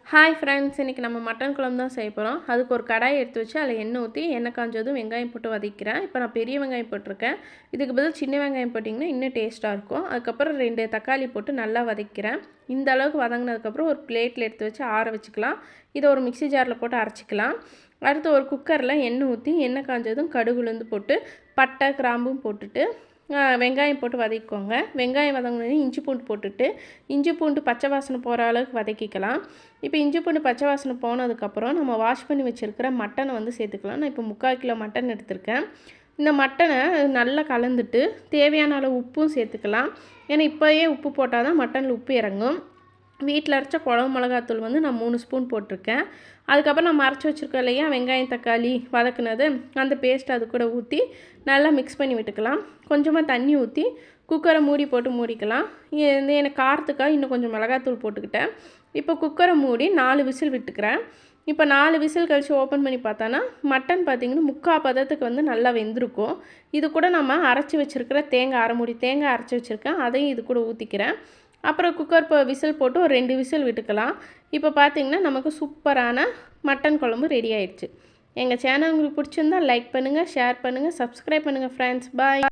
Hi friends, இன்றைக்கி நம்ம mutton குழம்பு தான் செய்ய போகிறோம். அதுக்கு ஒரு கடாய் எடுத்து வச்சு அதில் எண்ணெய் ஊற்றி எண்ணெய் காஞ்சதும் வெங்காயம் போட்டு வதக்கிறேன். இப்போ நான் பெரிய வெங்காயம் போட்டிருக்கேன். இதுக்கு பதில் சின்ன வெங்காயம் போட்டிங்கன்னா இன்னும் டேஸ்ட்டாக இருக்கும். அதுக்கப்புறம் 2 தக்காளி போட்டு நல்லா வதக்கிறேன். இந்த அளவுக்கு வதங்கினதுக்கப்புறம் ஒரு பிளேட்டில் எடுத்து வச்சு ஆற வச்சுக்கலாம். இதை ஒரு மிக்ஸி ஜாரில் போட்டு அரைச்சிக்கலாம். அடுத்து ஒரு குக்கரில் எண்ணெய் ஊற்றி எண்ணெய் காஞ்சதும் கடுகு உளுந்து போட்டு பட்டை கிராம்பும் போட்டுட்டு வெங்காயம் போட்டு வதக்கிக்கோங்க. வெங்காயம் வதங்கினோடனே இஞ்சி பூண்டு போட்டுட்டு இஞ்சி பூண்டு பச்சை வாசனை போகிற அளவுக்கு வதக்கிக்கலாம். இப்போ இஞ்சி பூண்டு பச்சை வாசனை போனதுக்கப்புறம் நம்ம வாஷ் பண்ணி வச்சுருக்கிற மட்டனை வந்து சேர்த்துக்கலாம். நான் இப்போ 3/4 கிலோ மட்டன் எடுத்திருக்கேன். இந்த மட்டனை நல்லா கலந்துட்டு தேவையான அளவு உப்பும் சேர்த்துக்கலாம். ஏன்னா இப்போயே உப்பு போட்டால் தான் மட்டனில் உப்பு இறங்கும். வீட்டில் அரைச்ச குழம்பு மிளகாத்தூள் வந்து நான் 3 ஸ்பூன் போட்டிருக்கேன். அதுக்கப்புறம் நம்ம அரைச்சி வச்சுருக்கோம் இல்லையா வெங்காயம் தக்காளி வதக்குனது, அந்த பேஸ்ட் அது கூட ஊற்றி நல்லா மிக்ஸ் பண்ணி விட்டுக்கலாம். கொஞ்சமாக தண்ணி ஊற்றி குக்கரை மூடி போட்டு மூடிக்கலாம். எனக்கு காரத்துக்காக இன்னும் கொஞ்சம் மிளகாத்தூள் போட்டுக்கிட்டேன். இப்போ குக்கரை மூடி 4 விசில் விட்டுக்கிறேன். இப்போ 4 விசில் கழித்து ஓப்பன் பண்ணி பார்த்தோன்னா மட்டன் பார்த்திங்கன்னா 3/4 பதத்துக்கு வந்து நல்லா வெந்திருக்கும். இது கூட நம்ம அரைச்சி வச்சுருக்கிற தேங்காய் அரை மூடி தேங்காய் அரைச்சி வச்சுருக்கேன், அதையும் இது கூட ஊற்றிக்கிறேன். அப்புறம் குக்கர் விசில் போட்டு ஒரு 2 விசில் விட்டுக்கலாம். இப்போ பார்த்திங்கன்னா நமக்கு சூப்பரான மட்டன் குழம்பு ரெடி ஆயிடுச்சு. எங்கள் சேனல் உங்களுக்கு பிடிச்சிருந்தால் லைக் பண்ணுங்கள், ஷேர் பண்ணுங்கள், சப்ஸ்கிரைப் பண்ணுங்கள் ஃப்ரெண்ட்ஸ். பாய்.